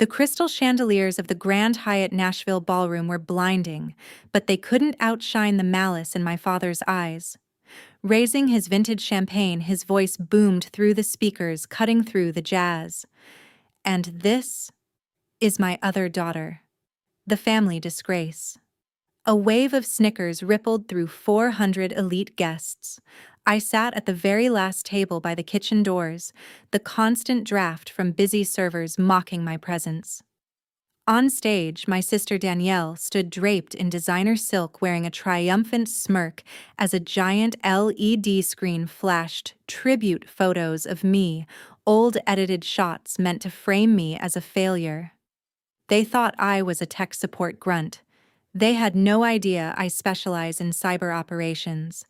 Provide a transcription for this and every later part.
The crystal chandeliers of the Grand Hyatt Nashville ballroom were blinding, but they couldn't outshine the malice in my father's eyes. Raising his vintage champagne, his voice boomed through the speakers, cutting through the jazz. And this is my other daughter, the family disgrace. A wave of snickers rippled through 400 elite guests. I sat at the very last table by the kitchen doors, the constant draft from busy servers mocking my presence. On stage, my sister Danielle stood draped in designer silk, wearing a triumphant smirk as a giant LED screen flashed tribute photos of me, old edited shots meant to frame me as a failure. They thought I was a tech support grunt. They had no idea I specialize in cyber operations.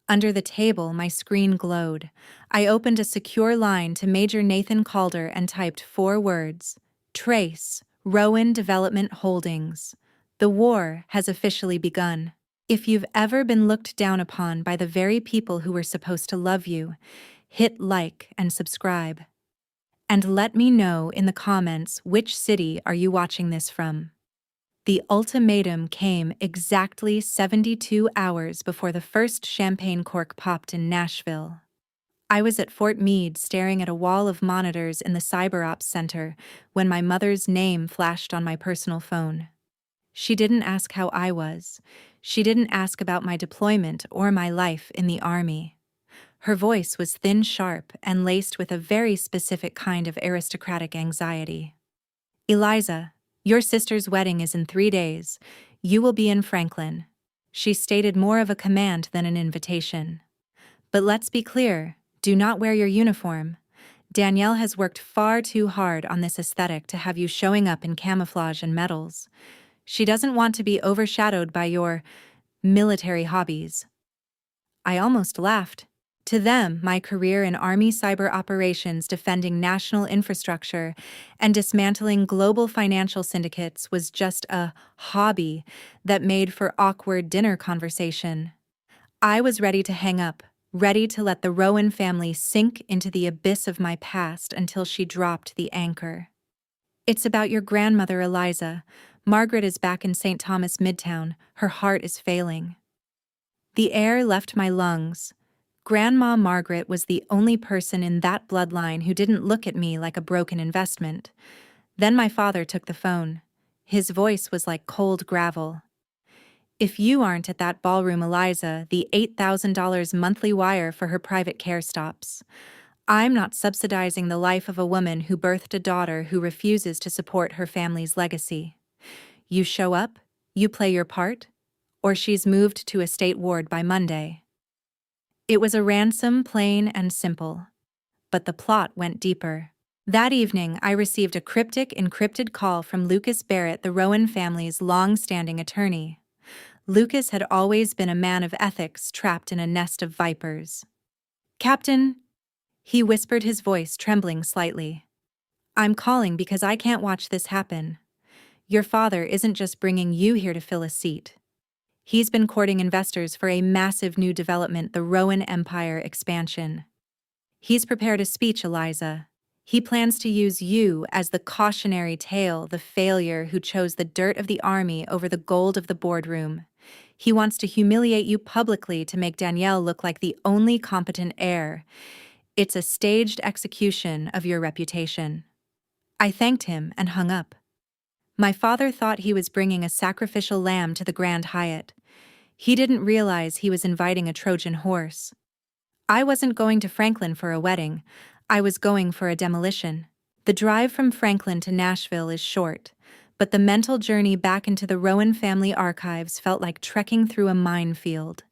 Under the table, my screen glowed. I opened a secure line to Major Nathan Calder and typed 4 words: Trace, Rowan Development Holdings. The war has officially begun. If you've ever been looked down upon by the very people who were supposed to love you, hit like and subscribe. And let me know in the comments which city are you watching this from. The ultimatum came exactly 72 hours before the first champagne cork popped in Nashville. I was at Fort Meade staring at a wall of monitors in the Cyber Ops Center when my mother's name flashed on my personal phone. She didn't ask how I was. She didn't ask about my deployment or my life in the Army. Her voice was thin, sharp, and laced with a very specific kind of aristocratic anxiety. Eliza, your sister's wedding is in 3 days. You will be in Franklin. She stated more of a command than an invitation. But let's be clear, do not wear your uniform. Danielle has worked far too hard on this aesthetic to have you showing up in camouflage and medals. She doesn't want to be overshadowed by your military hobbies. I almost laughed. To them, my career in Army cyber operations defending national infrastructure and dismantling global financial syndicates was just a hobby that made for awkward dinner conversation. I was ready to hang up, ready to let the Rowan family sink into the abyss of my past until she dropped the anchor. It's about your grandmother, Eliza. Margaret is back in St. Thomas Midtown. Her heart is failing. The air left my lungs. Grandma Margaret was the only person in that bloodline who didn't look at me like a broken investment. Then my father took the phone. His voice was like cold gravel. If you aren't at that ballroom, Eliza, the $8,000 monthly wire for her private care stops. I'm not subsidizing the life of a woman who birthed a daughter who refuses to support her family's legacy. You show up, you play your part, or she's moved to a state ward by Monday. It was a ransom, plain and simple. But the plot went deeper. That evening, I received a cryptic, encrypted call from Lucas Barrett, the Rowan family's long-standing attorney. Lucas had always been a man of ethics trapped in a nest of vipers. "Captain," he whispered, his voice trembling slightly. "I'm calling because I can't watch this happen. Your father isn't just bringing you here to fill a seat. He's been courting investors for a massive new development, the Rowan Empire expansion. He's prepared a speech, Eliza. He plans to use you as the cautionary tale, the failure who chose the dirt of the army over the gold of the boardroom. He wants to humiliate you publicly to make Danielle look like the only competent heir. It's a staged execution of your reputation." I thanked him and hung up. My father thought he was bringing a sacrificial lamb to the Grand Hyatt. He didn't realize he was inviting a Trojan horse. I wasn't going to Franklin for a wedding. I was going for a demolition. The drive from Franklin to Nashville is short, but the mental journey back into the Rowan family archives felt like trekking through a minefield.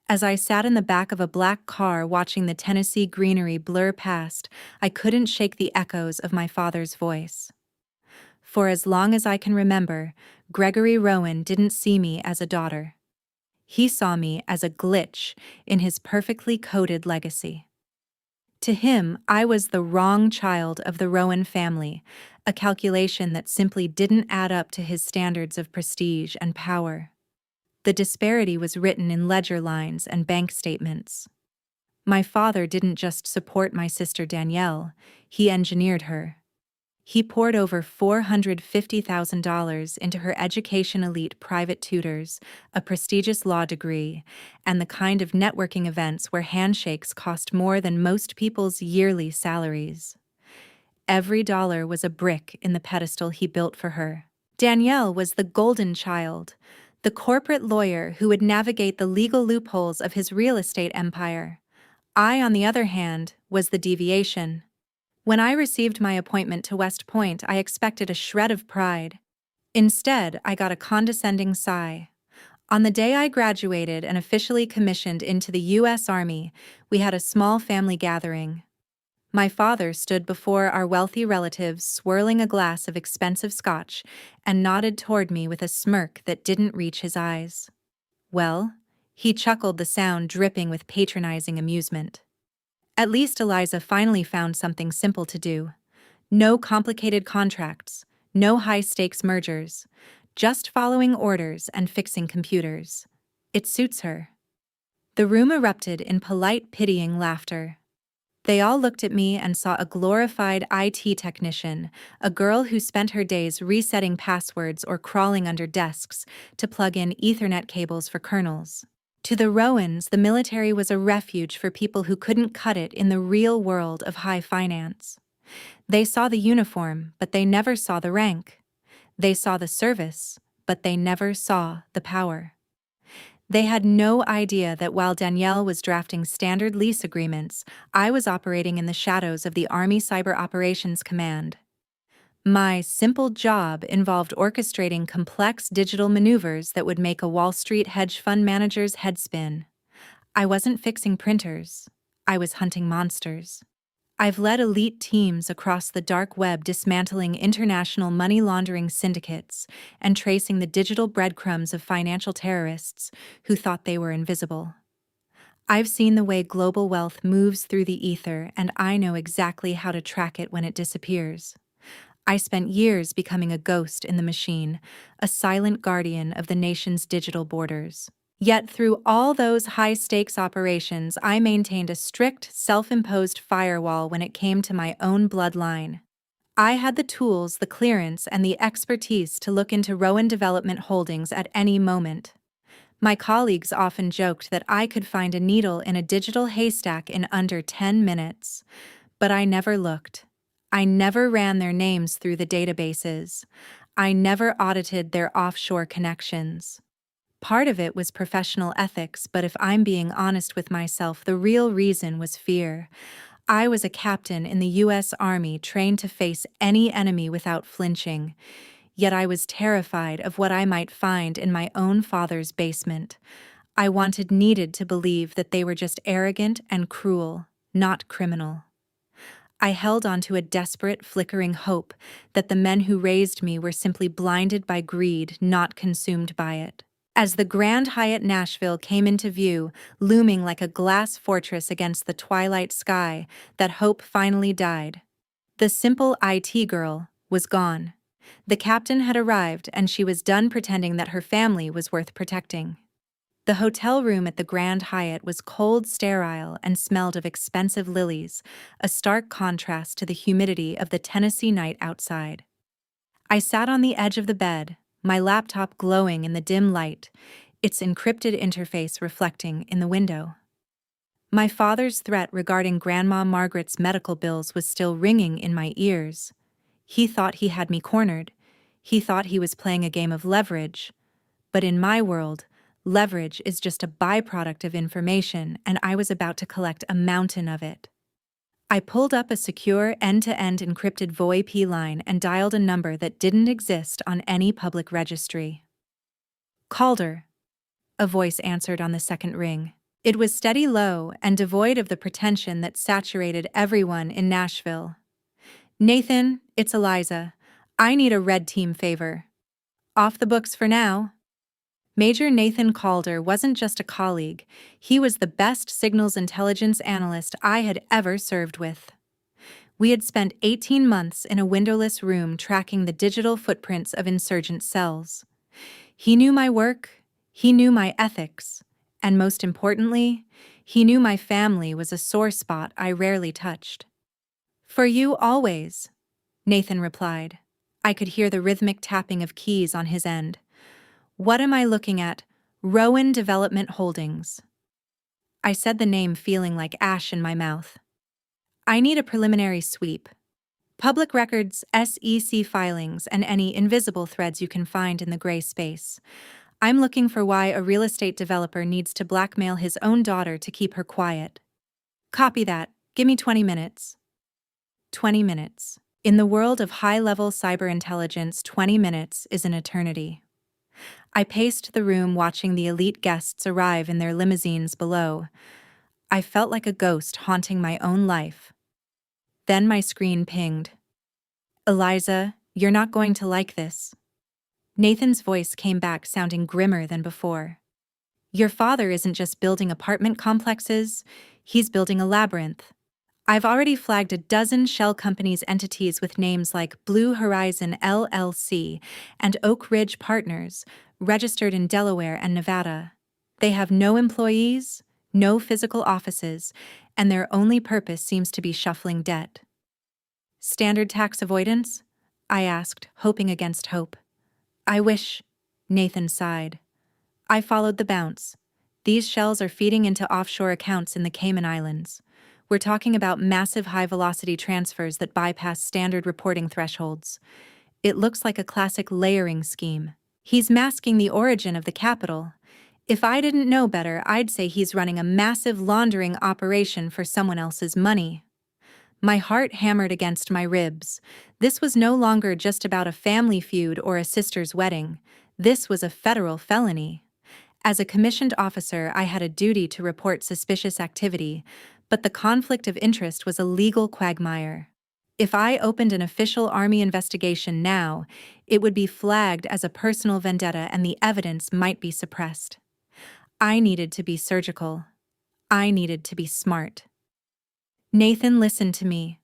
As I sat in the back of a black car watching the Tennessee greenery blur past, I couldn't shake the echoes of my father's voice. For as long as I can remember, Gregory Rowan didn't see me as a daughter. He saw me as a glitch in his perfectly coded legacy. To him, I was the wrong child of the Rowan family, a calculation that simply didn't add up to his standards of prestige and power. The disparity was written in ledger lines and bank statements. My father didn't just support my sister Danielle, he engineered her. He poured over $450,000 into her education elite private tutors, a prestigious law degree, and the kind of networking events where handshakes cost more than most people's yearly salaries. Every dollar was a brick in the pedestal he built for her. Danielle was the golden child, the corporate lawyer who would navigate the legal loopholes of his real estate empire. I, on the other hand, was the deviation. When I received my appointment to West Point, I expected a shred of pride. Instead, I got a condescending sigh. On the day I graduated and officially commissioned into the U.S. Army, we had a small family gathering. My father stood before our wealthy relatives, swirling a glass of expensive scotch, and nodded toward me with a smirk that didn't reach his eyes. Well, he chuckled, the sound dripping with patronizing amusement. At least Eliza finally found something simple to do. No complicated contracts, no high-stakes mergers, just following orders and fixing computers. It suits her. The room erupted in polite, pitying laughter. They all looked at me and saw a glorified IT technician, a girl who spent her days resetting passwords or crawling under desks to plug in Ethernet cables for kernels. To the Rowans, the military was a refuge for people who couldn't cut it in the real world of high finance. They saw the uniform, but they never saw the rank. They saw the service, but they never saw the power. They had no idea that while Danielle was drafting standard lease agreements, I was operating in the shadows of the Army Cyber Operations Command. My simple job involved orchestrating complex digital maneuvers that would make a Wall Street hedge fund manager's head spin. I wasn't fixing printers. I was hunting monsters. I've led elite teams across the dark web, dismantling international money laundering syndicates and tracing the digital breadcrumbs of financial terrorists who thought they were invisible. I've seen the way global wealth moves through the ether, and I know exactly how to track it when it disappears. I spent years becoming a ghost in the machine, a silent guardian of the nation's digital borders. Yet through all those high-stakes operations, I maintained a strict, self-imposed firewall when it came to my own bloodline. I had the tools, the clearance, and the expertise to look into Rowan Development Holdings at any moment. My colleagues often joked that I could find a needle in a digital haystack in under 10 minutes. But I never looked. I never ran their names through the databases. I never audited their offshore connections. Part of it was professional ethics, but if I'm being honest with myself, the real reason was fear. I was a captain in the U.S. Army, trained to face any enemy without flinching. Yet I was terrified of what I might find in my own father's basement. I needed to believe that they were just arrogant and cruel, not criminal. I held on to a desperate, flickering hope that the men who raised me were simply blinded by greed, not consumed by it. As the Grand Hyatt Nashville came into view, looming like a glass fortress against the twilight sky, that hope finally died. The simple IT girl was gone. The captain had arrived, and she was done pretending that her family was worth protecting. The hotel room at the Grand Hyatt was cold, sterile, and smelled of expensive lilies, a stark contrast to the humidity of the Tennessee night outside. I sat on the edge of the bed, my laptop glowing in the dim light, its encrypted interface reflecting in the window. My father's threat regarding Grandma Margaret's medical bills was still ringing in my ears. He thought he had me cornered. He thought he was playing a game of leverage. But in my world, leverage is just a byproduct of information, and I was about to collect a mountain of it. I pulled up a secure end-to-end encrypted VoIP line and dialed a number that didn't exist on any public registry. "Calder," a voice answered on the second ring. It was steady, low, and devoid of the pretension that saturated everyone in Nashville. "Nathan, it's Eliza. I need a red team favor." "Off the books for now." Major Nathan Calder wasn't just a colleague, he was the best signals intelligence analyst I had ever served with. We had spent 18 months in a windowless room tracking the digital footprints of insurgent cells. He knew my work, he knew my ethics, and most importantly, he knew my family was a sore spot I rarely touched. "For you always," Nathan replied. I could hear the rhythmic tapping of keys on his end. What am I looking at? Rowan Development Holdings. I said the name feeling like ash in my mouth. I need a preliminary sweep. Public records, SEC filings, and any invisible threads you can find in the gray space. I'm looking for why a real estate developer needs to blackmail his own daughter to keep her quiet. Copy that. Give me 20 minutes. 20 minutes. In the world of high-level cyber intelligence, 20 minutes is an eternity. I paced the room watching the elite guests arrive in their limousines below. I felt like a ghost haunting my own life. Then my screen pinged. Eliza, you're not going to like this. Nathan's voice came back sounding grimmer than before. Your father isn't just building apartment complexes, he's building a labyrinth. I've already flagged a dozen shell companies' entities with names like Blue Horizon LLC and Oak Ridge Partners, registered in Delaware and Nevada. They have no employees, no physical offices, and their only purpose seems to be shuffling debt. Standard tax avoidance? I asked, hoping against hope. I wish, Nathan sighed. I followed the bounce. These shells are feeding into offshore accounts in the Cayman Islands. We're talking about massive high-velocity transfers that bypass standard reporting thresholds. It looks like a classic layering scheme. He's masking the origin of the capital. If I didn't know better, I'd say he's running a massive laundering operation for someone else's money. My heart hammered against my ribs. This was no longer just about a family feud or a sister's wedding. This was a federal felony. As a commissioned officer, I had a duty to report suspicious activity, but the conflict of interest was a legal quagmire. If I opened an official Army investigation now, it would be flagged as a personal vendetta and the evidence might be suppressed. I needed to be surgical. I needed to be smart. Nathan listened to me.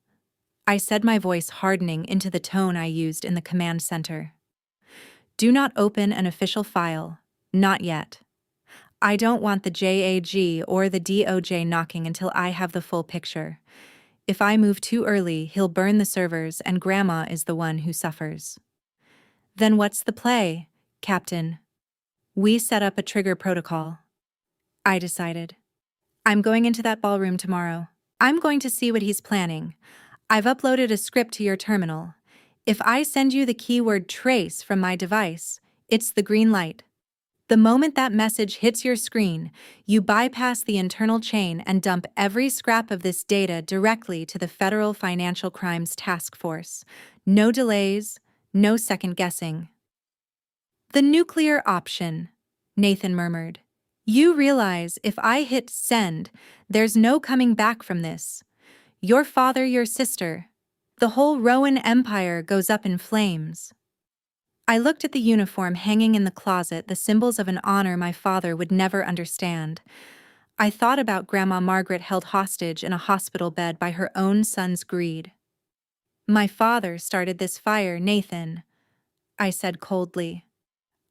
I said, my voice hardening into the tone I used in the command center. Do not open an official file. Not yet. I don't want the JAG or the DOJ knocking until I have the full picture. If I move too early, he'll burn the servers and Grandma is the one who suffers. Then what's the play, Captain? We set up a trigger protocol. I decided. I'm going into that ballroom tomorrow. I'm going to see what he's planning. I've uploaded a script to your terminal. If I send you the keyword trace from my device, it's the green light. The moment that message hits your screen, you bypass the internal chain and dump every scrap of this data directly to the Federal Financial Crimes Task Force. No delays, no second guessing. The nuclear option, Nathan murmured. You realize if I hit send, there's no coming back from this. Your father, your sister, the whole Rowan empire goes up in flames. I looked at the uniform hanging in the closet, the symbols of an honor my father would never understand. I thought about Grandma Margaret held hostage in a hospital bed by her own son's greed. My father started this fire, Nathan, I said coldly.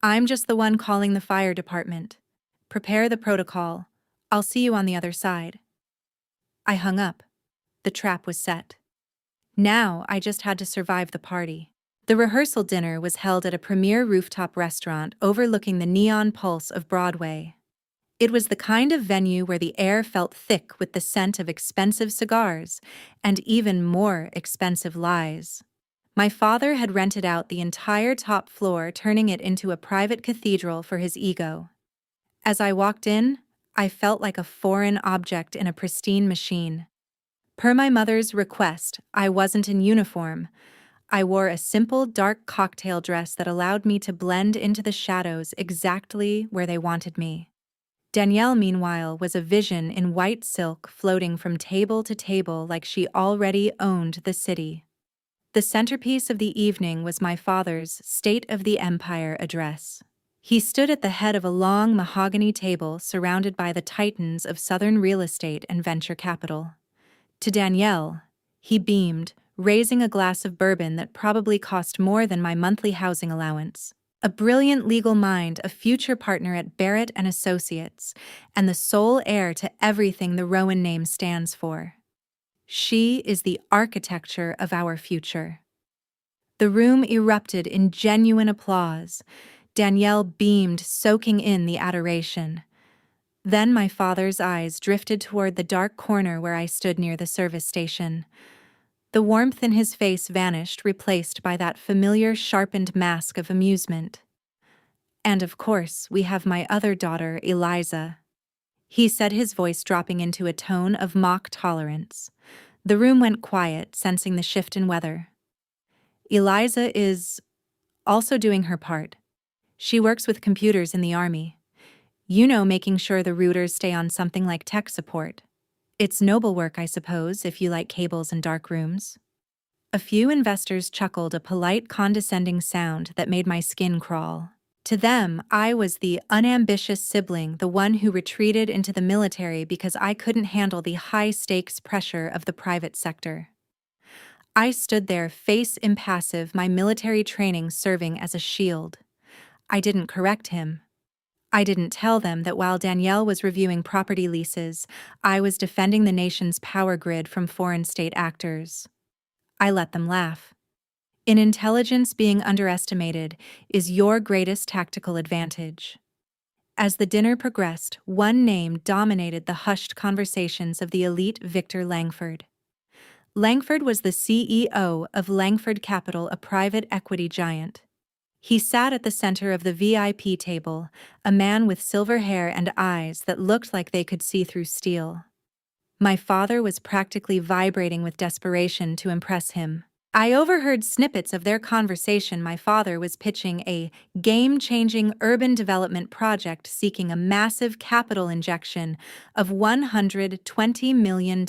I'm just the one calling the fire department. Prepare the protocol. I'll see you on the other side. I hung up. The trap was set. Now I just had to survive the party. The rehearsal dinner was held at a premier rooftop restaurant overlooking the neon pulse of Broadway. It was the kind of venue where the air felt thick with the scent of expensive cigars and even more expensive lies. My father had rented out the entire top floor, turning it into a private cathedral for his ego. As I walked in, I felt like a foreign object in a pristine machine. Per my mother's request, I wasn't in uniform. I wore a simple, dark cocktail dress that allowed me to blend into the shadows exactly where they wanted me. Danielle, meanwhile, was a vision in white silk floating from table to table like she already owned the city. The centerpiece of the evening was my father's State of the Empire address. He stood at the head of a long mahogany table surrounded by the titans of Southern real estate and venture capital. To Danielle, he beamed, raising a glass of bourbon that probably cost more than my monthly housing allowance. A brilliant legal mind, a future partner at Barrett and Associates, and the sole heir to everything the Rowan name stands for. She is the architecture of our future. The room erupted in genuine applause. Danielle beamed, soaking in the adoration. Then my father's eyes drifted toward the dark corner where I stood near the service station. The warmth in his face vanished, replaced by that familiar sharpened mask of amusement. And of course, we have my other daughter, Eliza. He said, his voice dropping into a tone of mock tolerance. The room went quiet, sensing the shift in weather. Eliza is also doing her part. She works with computers in the army. You know, making sure the routers stay on something like tech support. It's noble work, I suppose, if you like cables and dark rooms. A few investors chuckled, a polite, condescending sound that made my skin crawl. To them, I was the unambitious sibling, the one who retreated into the military because I couldn't handle the high-stakes pressure of the private sector. I stood there, face impassive, my military training serving as a shield. I didn't correct him. I didn't tell them that while Danielle was reviewing property leases, I was defending the nation's power grid from foreign state actors. I let them laugh. In intelligence, being underestimated is your greatest tactical advantage. As the dinner progressed, one name dominated the hushed conversations of the elite Victor Langford. Langford was the CEO of Langford Capital, a private equity giant. He sat at the center of the VIP table, a man with silver hair and eyes that looked like they could see through steel. My father was practically vibrating with desperation to impress him. I overheard snippets of their conversation. My father was pitching a game-changing urban development project seeking a massive capital injection of $120 million.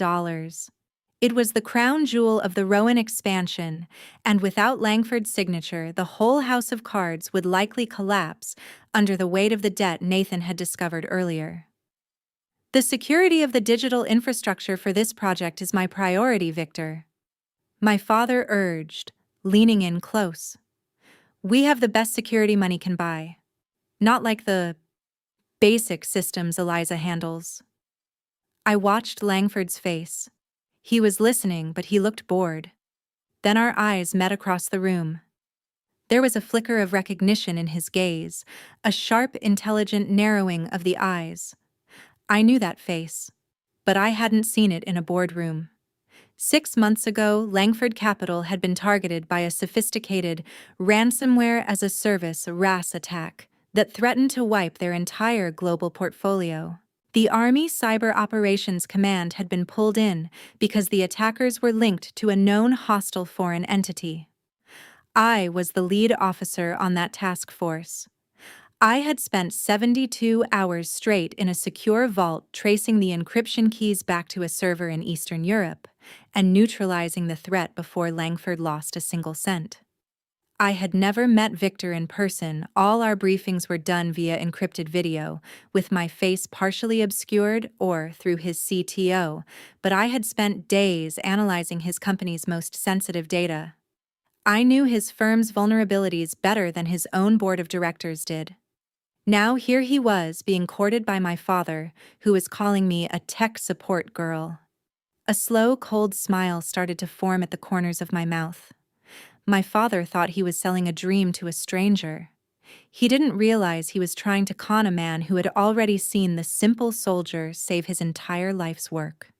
It was the crown jewel of the Rowan expansion, and without Langford's signature, the whole house of cards would likely collapse under the weight of the debt Nathan had discovered earlier. The security of the digital infrastructure for this project is my priority, Victor. My father urged, leaning in close. We have the best security money can buy. Not like the basic systems Eliza handles. I watched Langford's face. He was listening, but he looked bored. Then our eyes met across the room. There was a flicker of recognition in his gaze, a sharp, intelligent narrowing of the eyes. I knew that face, but I hadn't seen it in a boardroom. 6 months ago, Langford Capital had been targeted by a sophisticated ransomware-as-a-service RAS attack that threatened to wipe their entire global portfolio. The Army Cyber Operations Command had been pulled in because the attackers were linked to a known hostile foreign entity. I was the lead officer on that task force. I had spent 72 hours straight in a secure vault tracing the encryption keys back to a server in Eastern Europe and neutralizing the threat before Langford lost a single cent. I had never met Victor in person. All our briefings were done via encrypted video, with my face partially obscured or through his CTO, but I had spent days analyzing his company's most sensitive data. I knew his firm's vulnerabilities better than his own board of directors did. Now here he was, being courted by my father, who was calling me a tech support girl. A slow, cold smile started to form at the corners of my mouth. My father thought he was selling a dream to a stranger. He didn't realize he was trying to con a man who had already seen the simple soldier save his entire life's work.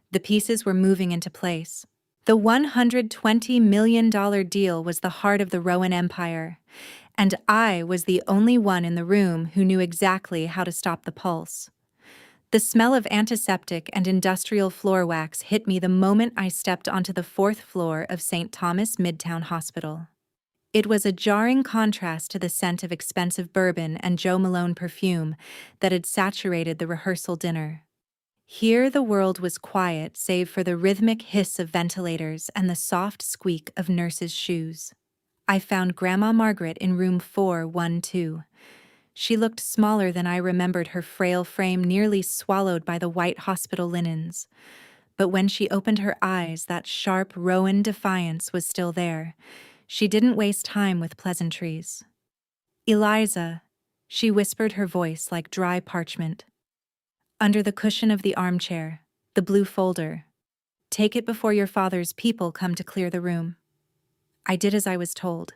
The pieces were moving into place. The $120 million deal was the heart of the Rowan Empire, and I was the only one in the room who knew exactly how to stop the pulse. The smell of antiseptic and industrial floor wax hit me the moment I stepped onto the 4th floor of St. Thomas Midtown Hospital. It was a jarring contrast to the scent of expensive bourbon and Joe Malone perfume that had saturated the rehearsal dinner. Here the world was quiet save for the rhythmic hiss of ventilators and the soft squeak of nurses' shoes. I found Grandma Margaret in room 412. She looked smaller than I remembered, her frail frame nearly swallowed by the white hospital linens. But when she opened her eyes, that sharp Rowan defiance was still there. She didn't waste time with pleasantries. "Eliza," she whispered, her voice like dry parchment. "Under the cushion of the armchair, the blue folder. Take it before your father's people come to clear the room." I did as I was told.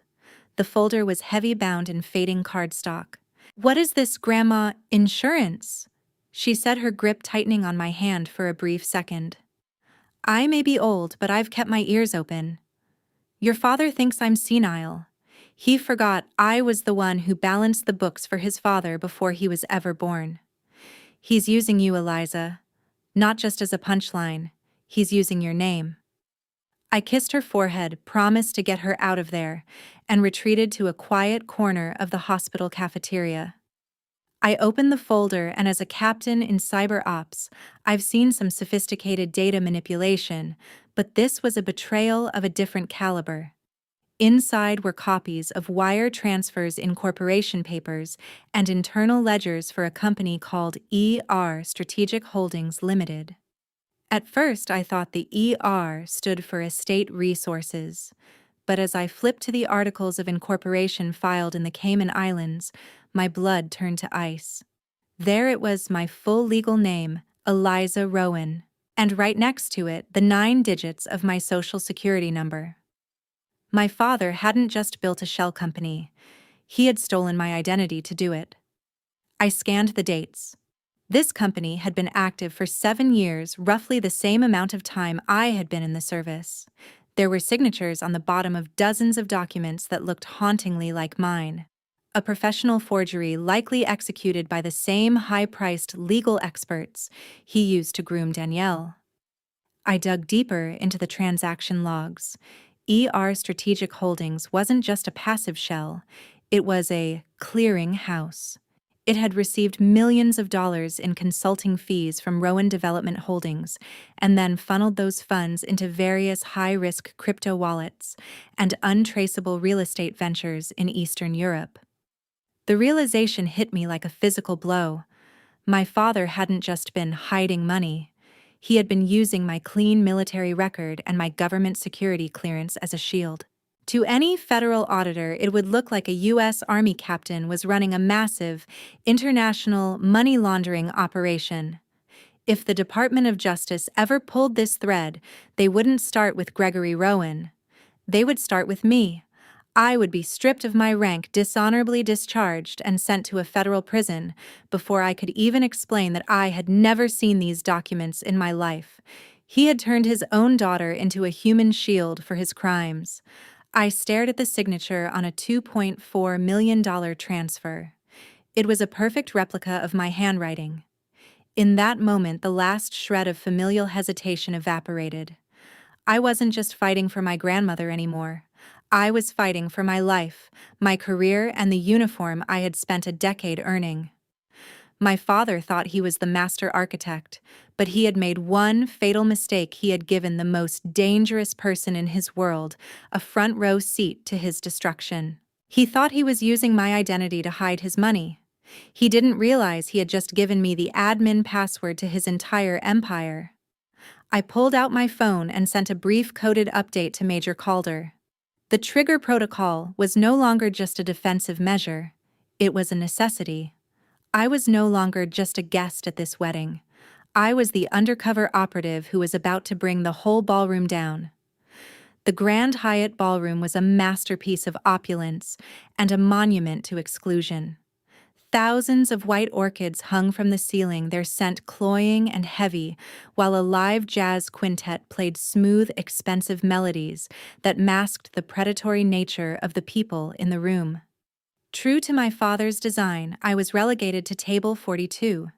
The folder was heavy-bound in fading cardstock. "What is this, Grandma? Insurance?" She said, her grip tightening on my hand for a brief second. "I may be old, but I've kept my ears open. Your father thinks I'm senile. He forgot I was the one who balanced the books for his father before he was ever born. He's using you, Eliza. Not just as a punchline. He's using your name." I kissed her forehead, promised to get her out of there, and retreated to a quiet corner of the hospital cafeteria. I opened the folder, and as a captain in cyber ops, I've seen some sophisticated data manipulation, but this was a betrayal of a different caliber. Inside were copies of wire transfers in corporation papers and internal ledgers for a company called Strategic Holdings Limited. At first, I thought the stood for Estate Resources, but as I flipped to the articles of incorporation filed in the Cayman Islands, my blood turned to ice. There it was, my full legal name, Eliza Rowan, and right next to it, the 9 digits of my social security number. My father hadn't just built a shell company. He had stolen my identity to do it. I scanned the dates. This company had been active for 7 years, roughly the same amount of time I had been in the service. There were signatures on the bottom of dozens of documents that looked hauntingly like mine. A professional forgery likely executed by the same high-priced legal experts he used to groom Danielle. I dug deeper into the transaction logs. Strategic Holdings wasn't just a passive shell, it was a clearing house. It had received millions of dollars in consulting fees from Rowan Development Holdings and then funneled those funds into various high-risk crypto wallets and untraceable real estate ventures in Eastern Europe. The realization hit me like a physical blow. My father hadn't just been hiding money. He had been using my clean military record and my government security clearance as a shield. To any federal auditor, it would look like a U.S. Army captain was running a massive, international money laundering operation. If the Department of Justice ever pulled this thread, they wouldn't start with Gregory Rowan. They would start with me. I would be stripped of my rank, dishonorably discharged, and sent to a federal prison before I could even explain that I had never seen these documents in my life. He had turned his own daughter into a human shield for his crimes. I stared at the signature on a $2.4 million transfer. It was a perfect replica of my handwriting. In that moment, the last shred of familial hesitation evaporated. I wasn't just fighting for my grandmother anymore. I was fighting for my life, my career, and the uniform I had spent a decade earning. My father thought he was the master architect, but he had made one fatal mistake. He had given the most dangerous person in his world a front row seat to his destruction. He thought he was using my identity to hide his money. He didn't realize he had just given me the admin password to his entire empire. I pulled out my phone and sent a brief coded update to Major Calder. The trigger protocol was no longer just a defensive measure. It was a necessity. I was no longer just a guest at this wedding. I was the undercover operative who was about to bring the whole ballroom down. The Grand Hyatt Ballroom was a masterpiece of opulence and a monument to exclusion. Thousands of white orchids hung from the ceiling, their scent cloying and heavy, while a live jazz quintet played smooth, expensive melodies that masked the predatory nature of the people in the room. True to my father's design, I was relegated to table 42.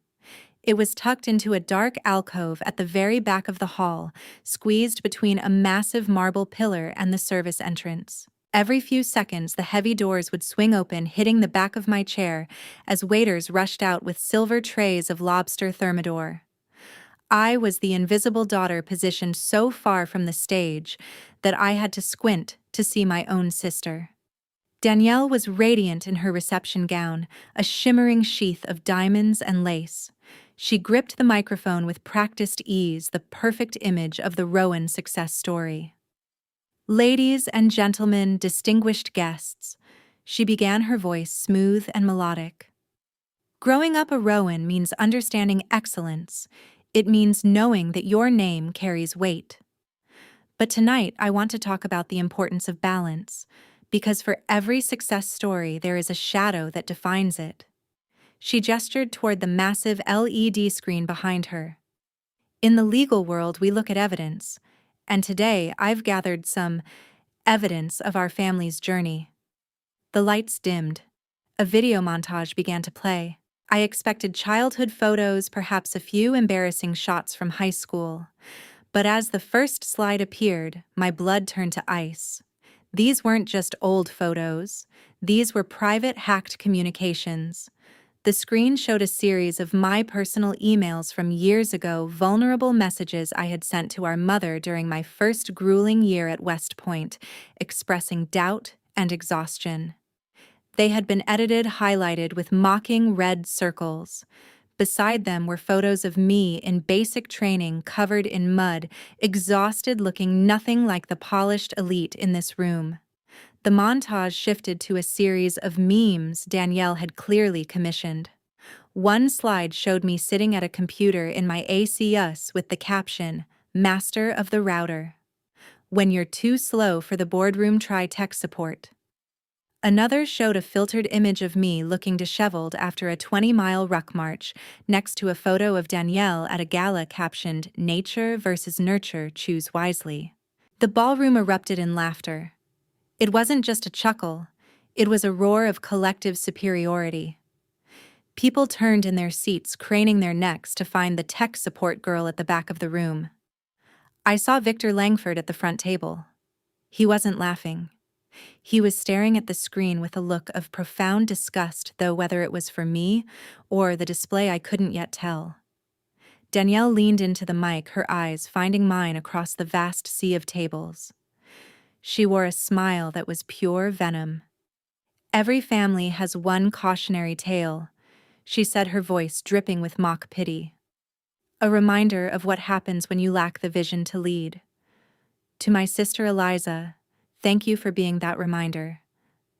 It was tucked into a dark alcove at the very back of the hall, squeezed between a massive marble pillar and the service entrance. Every few seconds, the heavy doors would swing open, hitting the back of my chair as waiters rushed out with silver trays of lobster thermidor. I was the invisible daughter positioned so far from the stage that I had to squint to see my own sister. Danielle was radiant in her reception gown, a shimmering sheath of diamonds and lace. She gripped the microphone with practiced ease, the perfect image of the Rowan success story. "Ladies and gentlemen, distinguished guests," she began, her voice smooth and melodic. "Growing up a Rowan means understanding excellence. It means knowing that your name carries weight. But tonight, I want to talk about the importance of balance, because for every success story, there is a shadow that defines it. She gestured toward the massive LED screen behind her. In the legal world, we look at evidence, and today I've gathered some evidence of our family's journey. The lights dimmed. A video montage began to play. I expected childhood photos, perhaps a few embarrassing shots from high school. But as the first slide appeared, my blood turned to ice. These weren't just old photos. These were private hacked communications. The screen showed a series of my personal emails from years ago, vulnerable messages I had sent to our mother during my first grueling year at West Point, expressing doubt and exhaustion. They had been edited, highlighted with mocking red circles. Beside them were photos of me in basic training, covered in mud, exhausted, looking nothing like the polished elite in this room. The montage shifted to a series of memes Danielle had clearly commissioned. One slide showed me sitting at a computer in my ACS with the caption, "Master of the Router. When you're too slow for the boardroom, try tech support." Another showed a filtered image of me looking disheveled after a 20-mile ruck march, next to a photo of Danielle at a gala captioned, "Nature versus Nurture, choose wisely." The ballroom erupted in laughter. It wasn't just a chuckle, it was a roar of collective superiority. People turned in their seats, craning their necks to find the tech support girl at the back of the room. I saw Victor Langford at the front table. He wasn't laughing. He was staring at the screen with a look of profound disgust, though whether it was for me or the display I couldn't yet tell. Danielle leaned into the mic, her eyes finding mine across the vast sea of tables. She wore a smile that was pure venom. "Every family has one cautionary tale," she said, her voice dripping with mock pity. "A reminder of what happens when you lack the vision to lead. To my sister Eliza, thank you for being that reminder.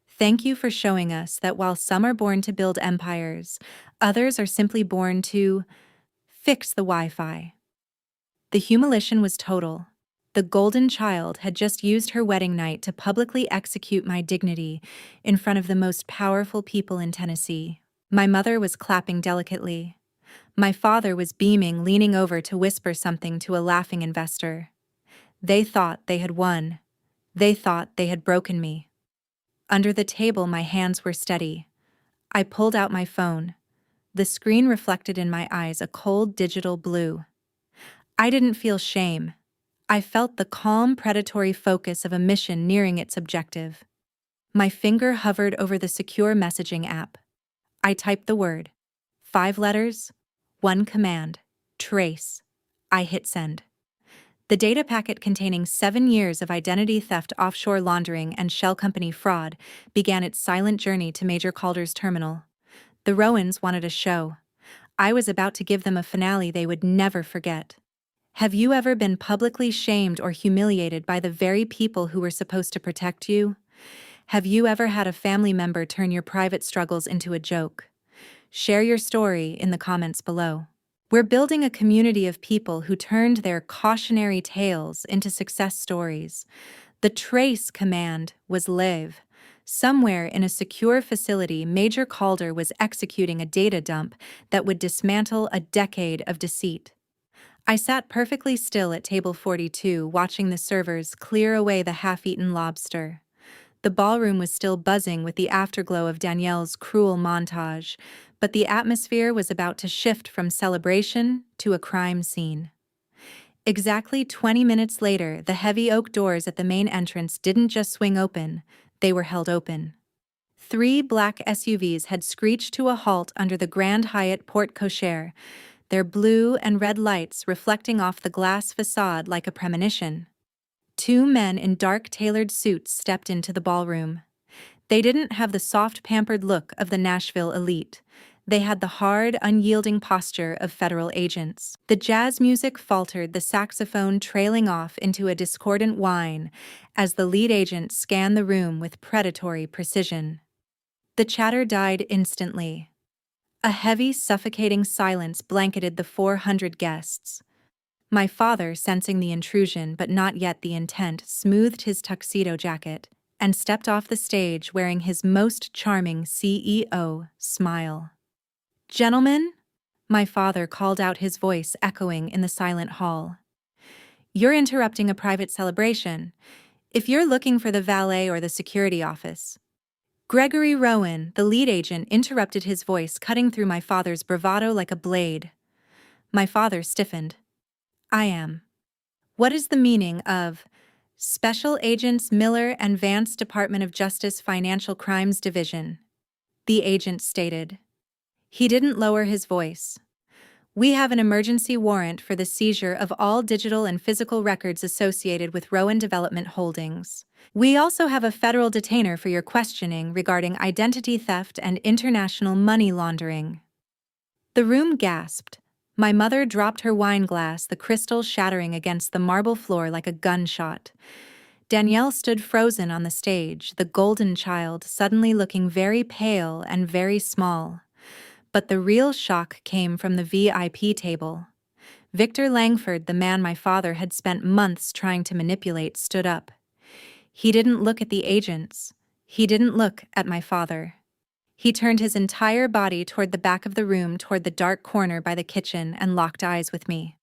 Thank you for showing us that while some are born to build empires, others are simply born to fix the Wi-Fi." The humiliation was total. The golden child had just used her wedding night to publicly execute my dignity in front of the most powerful people in Tennessee. My mother was clapping delicately. My father was beaming, leaning over to whisper something to a laughing investor. They thought they had won. They thought they had broken me. Under the table, my hands were steady. I pulled out my phone. The screen reflected in my eyes a cold digital blue. I didn't feel shame. I felt the calm, predatory focus of a mission nearing its objective. My finger hovered over the secure messaging app. I typed the word. 5 letters, 1 command, trace. I hit send. The data packet containing 7 years of identity theft, offshore laundering, and shell company fraud began its silent journey to Major Calder's terminal. The Rowans wanted a show. I was about to give them a finale they would never forget. Have you ever been publicly shamed or humiliated by the very people who were supposed to protect you? Have you ever had a family member turn your private struggles into a joke? Share your story in the comments below. We're building a community of people who turned their cautionary tales into success stories. The trace command was live. Somewhere in a secure facility, Major Calder was executing a data dump that would dismantle a decade of deceit. I sat perfectly still at table 42, watching the servers clear away the half-eaten lobster. The ballroom was still buzzing with the afterglow of Danielle's cruel montage, but the atmosphere was about to shift from celebration to a crime scene. Exactly 20 minutes later, the heavy oak doors at the main entrance didn't just swing open, they were held open. 3 black SUVs had screeched to a halt under the Grand Hyatt porte cochere, their blue and red lights reflecting off the glass facade like a premonition. 2 men in dark tailored suits stepped into the ballroom. They didn't have the soft, pampered look of the Nashville elite. They had the hard, unyielding posture of federal agents. The jazz music faltered, the saxophone trailing off into a discordant whine as the lead agent scanned the room with predatory precision. The chatter died instantly. A heavy, suffocating silence blanketed the 400 guests. My father, sensing the intrusion but not yet the intent, smoothed his tuxedo jacket and stepped off the stage wearing his most charming CEO smile. "Gentlemen," my father called out, his voice echoing in the silent hall. "You're interrupting a private celebration. If you're looking for the valet or the security office." Gregory Rowan, the lead agent, interrupted, his voice cutting through my father's bravado like a blade. My father stiffened. "I am. What is the meaning of Special Agents Miller and Vance, Department of Justice, Financial Crimes Division?" the agent stated. He didn't lower his voice. "We have an emergency warrant for the seizure of all digital and physical records associated with Rowan Development Holdings. We also have a federal detainer for your questioning regarding identity theft and international money laundering." The room gasped. My mother dropped her wine glass, the crystal shattering against the marble floor like a gunshot. Danielle stood frozen on the stage, the golden child suddenly looking very pale and very small. But the real shock came from the VIP table. Victor Langford, the man my father had spent months trying to manipulate, stood up. He didn't look at the agents. He didn't look at my father. He turned his entire body toward the back of the room, toward the dark corner by the kitchen, and locked eyes with me.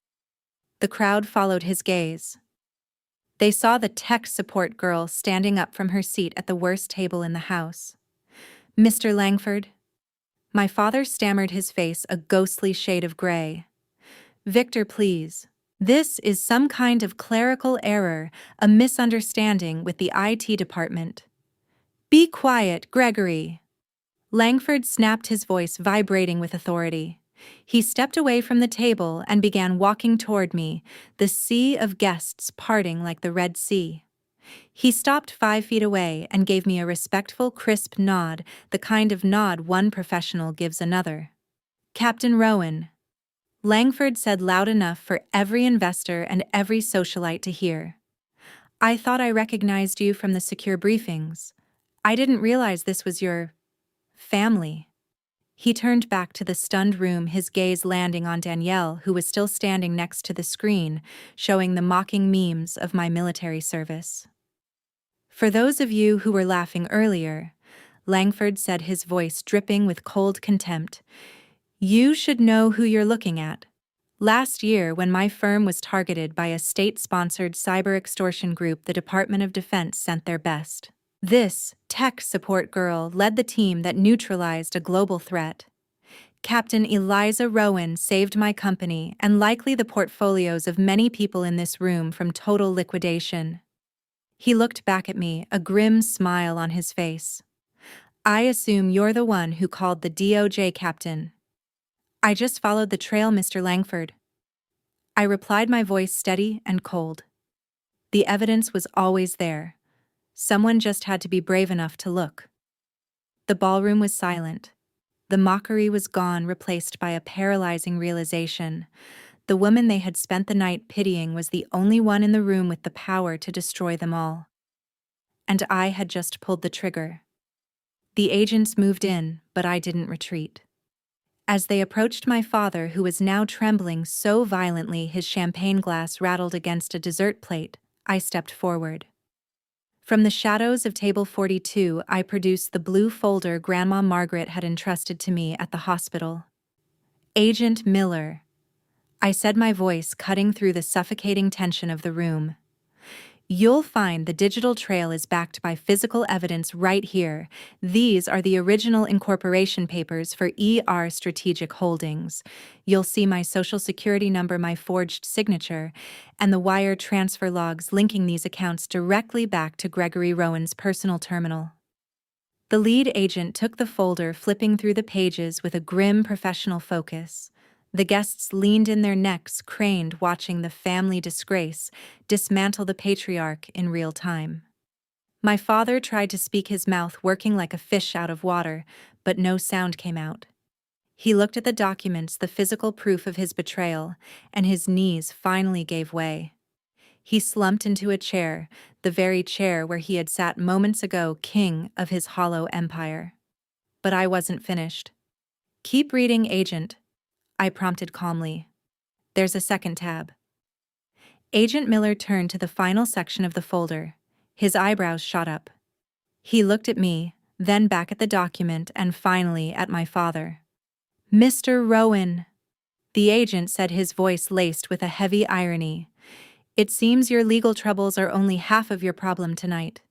The crowd followed his gaze. They saw the tech support girl standing up from her seat at the worst table in the house. "Mr. Langford?" My father stammered, his face a ghostly shade of gray. "Victor, please. This is some kind of clerical error, a misunderstanding with the IT department." "Be quiet, Gregory." Langford snapped, his voice vibrating with authority. He stepped away from the table and began walking toward me, the sea of guests parting like the Red Sea. He stopped 5 feet away and gave me a respectful, crisp nod, the kind of nod one professional gives another. "Captain Rowan," Langford said loud enough for every investor and every socialite to hear. "I thought I recognized you from the secure briefings. I didn't realize this was your family." He turned back to the stunned room, his gaze landing on Danielle, who was still standing next to the screen, showing the mocking memes of my military service. "For those of you who were laughing earlier," Langford said, his voice dripping with cold contempt, "you should know who you're looking at. Last year, when my firm was targeted by a state-sponsored cyber extortion group, the Department of Defense sent their best. This tech support girl led the team that neutralized a global threat. Captain Eliza Rowan saved my company and likely the portfolios of many people in this room from total liquidation." He looked back at me, a grim smile on his face. "I assume you're the one who called the DOJ, Captain." "I just followed the trail, Mr. Langford," I replied, my voice steady and cold. The evidence was always there. Someone just had to be brave enough to look. The ballroom was silent. The mockery was gone, replaced by a paralyzing realization. The woman they had spent the night pitying was the only one in the room with the power to destroy them all. And I had just pulled the trigger. The agents moved in, but I didn't retreat. As they approached my father, who was now trembling so violently his champagne glass rattled against a dessert plate, I stepped forward. From the shadows of table 42, I produced the blue folder Grandma Margaret had entrusted to me at the hospital. "Agent Miller," I said, my voice cutting through the suffocating tension of the room. "You'll find the digital trail is backed by physical evidence right here. These are the original incorporation papers for ER Strategic Holdings. You'll see my social security number, my forged signature, and the wire transfer logs linking these accounts directly back to Gregory Rowan's personal terminal." The lead agent took the folder, flipping through the pages with a grim professional focus. The guests leaned in, their necks craned, watching the family disgrace dismantle the patriarch in real time. My father tried to speak, his mouth working like a fish out of water, but no sound came out. He looked at the documents, the physical proof of his betrayal, and his knees finally gave way. He slumped into a chair, the very chair where he had sat moments ago, king of his hollow empire. But I wasn't finished. "Keep reading, Agent," I prompted calmly. "There's a second tab." Agent Miller turned to the final section of the folder. His eyebrows shot up. He looked at me, then back at the document, and finally at my father. "Mr. Rowan," the agent said, his voice laced with a heavy irony. "It seems your legal troubles are only half of your problem tonight."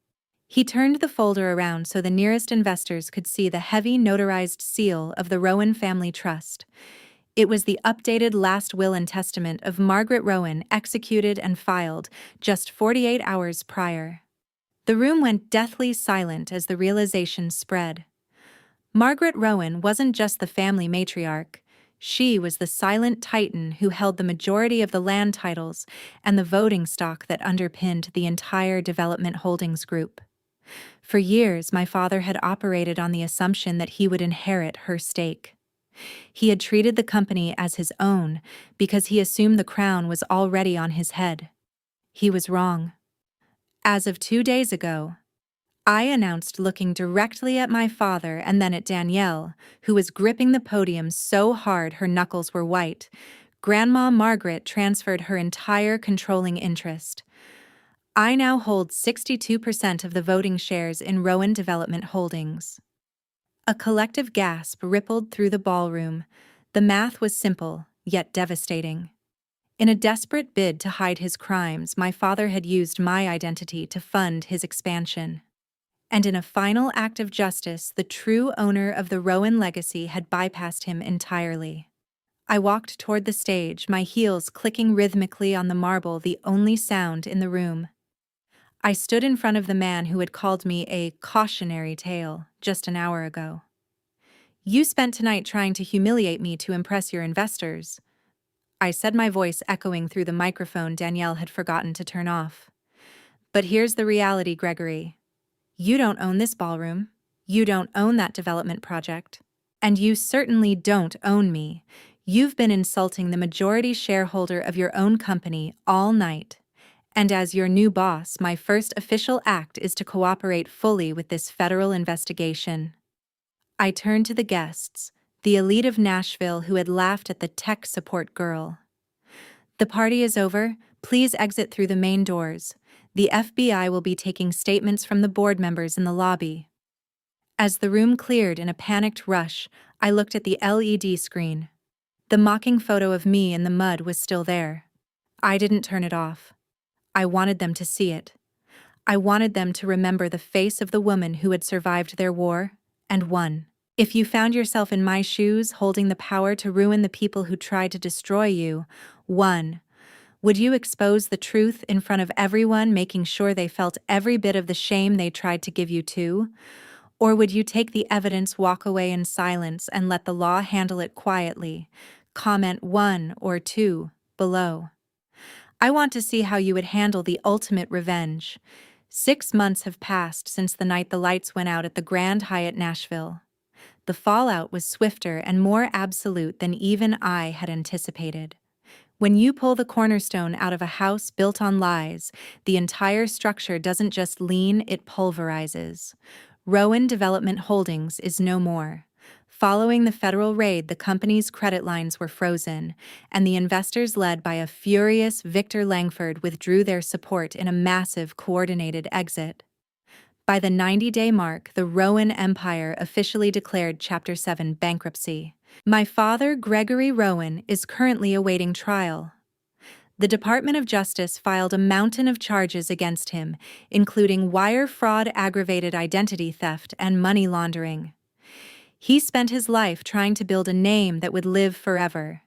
He turned the folder around so the nearest investors could see the heavy notarized seal of the Rowan Family Trust. It was the updated last will and testament of Margaret Rowan, executed and filed just 48 hours prior. The room went deathly silent as the realization spread. Margaret Rowan wasn't just the family matriarch. She was the silent titan who held the majority of the land titles and the voting stock that underpinned the entire Development Holdings Group. For years, my father had operated on the assumption that he would inherit her stake. He had treated the company as his own because he assumed the crown was already on his head. He was wrong. As of 2 days ago, I announced, looking directly at my father and then at Danielle, who was gripping the podium so hard her knuckles were white, Grandma Margaret transferred her entire controlling interest. I now hold 62% of the voting shares in Rowan Development Holdings. A collective gasp rippled through the ballroom. The math was simple, yet devastating. In a desperate bid to hide his crimes, my father had used my identity to fund his expansion. And in a final act of justice, the true owner of the Rowan legacy had bypassed him entirely. I walked toward the stage, my heels clicking rhythmically on the marble, the only sound in the room. I stood in front of the man who had called me a cautionary tale just an hour ago. "You spent tonight trying to humiliate me to impress your investors," I said, my voice echoing through the microphone Danielle had forgotten to turn off. "But here's the reality, Gregory. You don't own this ballroom. You don't own that development project. And you certainly don't own me. You've been insulting the majority shareholder of your own company all night. And as your new boss, my first official act is to cooperate fully with this federal investigation." I turned to the guests, the elite of Nashville who had laughed at the tech support girl. "The party is over. Please exit through the main doors. The FBI will be taking statements from the board members in the lobby." As the room cleared in a panicked rush, I looked at the LED screen. The mocking photo of me in the mud was still there. I didn't turn it off. I wanted them to see it. I wanted them to remember the face of the woman who had survived their war and won. If you found yourself in my shoes, holding the power to ruin the people who tried to destroy you, one, would you expose the truth in front of everyone, making sure they felt every bit of the shame they tried to give you too? Or would you take the evidence, walk away in silence, and let the law handle it quietly? Comment 1 or 2 below. I want to see how you would handle the ultimate revenge. 6 months have passed since the night the lights went out at the Grand Hyatt Nashville. The fallout was swifter and more absolute than even I had anticipated. When you pull the cornerstone out of a house built on lies, the entire structure doesn't just lean, it pulverizes. Rowan Development Holdings is no more. Following the federal raid, the company's credit lines were frozen, and the investors, led by a furious Victor Langford, withdrew their support in a massive, coordinated exit. By the 90-day mark, the Rowan Empire officially declared Chapter 7 bankruptcy. My father, Gregory Rowan, is currently awaiting trial. The Department of Justice filed a mountain of charges against him, including wire fraud, aggravated identity theft, and money laundering. He spent his life trying to build a name that would live forever.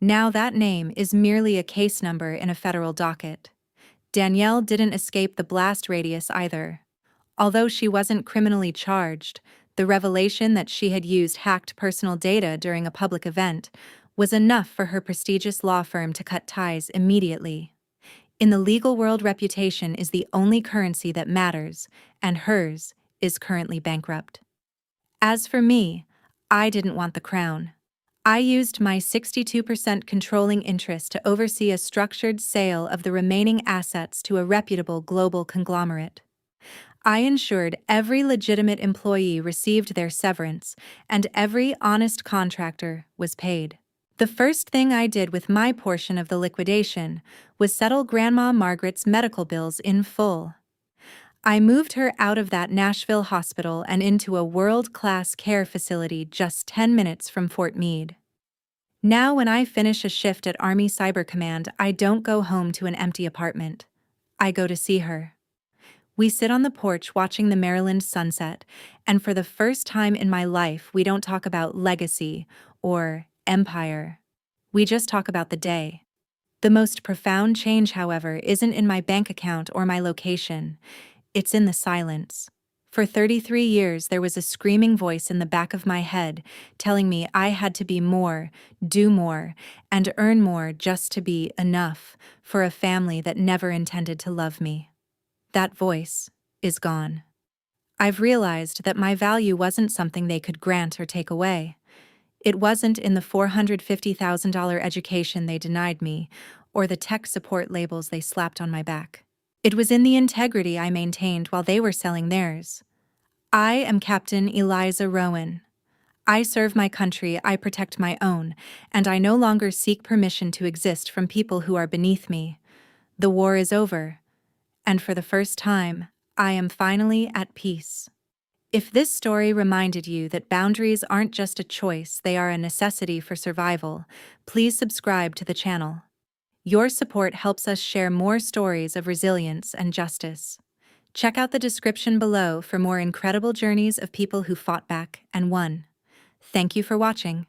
Now that name is merely a case number in a federal docket. Danielle didn't escape the blast radius either. Although she wasn't criminally charged, the revelation that she had used hacked personal data during a public event was enough for her prestigious law firm to cut ties immediately. In the legal world, reputation is the only currency that matters, and hers is currently bankrupt. As for me, I didn't want the crown. I used my 62% controlling interest to oversee a structured sale of the remaining assets to a reputable global conglomerate. I ensured every legitimate employee received their severance, and every honest contractor was paid. The first thing I did with my portion of the liquidation was settle Grandma Margaret's medical bills in full. I moved her out of that Nashville hospital and into a world-class care facility just 10 minutes from Fort Meade. Now when I finish a shift at Army Cyber Command, I don't go home to an empty apartment. I go to see her. We sit on the porch watching the Maryland sunset, and for the first time in my life, we don't talk about legacy or empire. We just talk about the day. The most profound change, however, isn't in my bank account or my location. It's in the silence. For 33 years, there was a screaming voice in the back of my head telling me I had to be more, do more, and earn more just to be enough for a family that never intended to love me. That voice is gone. I've realized that my value wasn't something they could grant or take away. It wasn't in the $450,000 education they denied me or the tech support labels they slapped on my back. It was in the integrity I maintained while they were selling theirs. I am Captain Eliza Rowan. I serve my country, I protect my own, and I no longer seek permission to exist from people who are beneath me. The war is over, and for the first time, I am finally at peace. If this story reminded you that boundaries aren't just a choice, they are a necessity for survival, please subscribe to the channel. Your support helps us share more stories of resilience and justice. Check out the description below for more incredible journeys of people who fought back and won. Thank you for watching.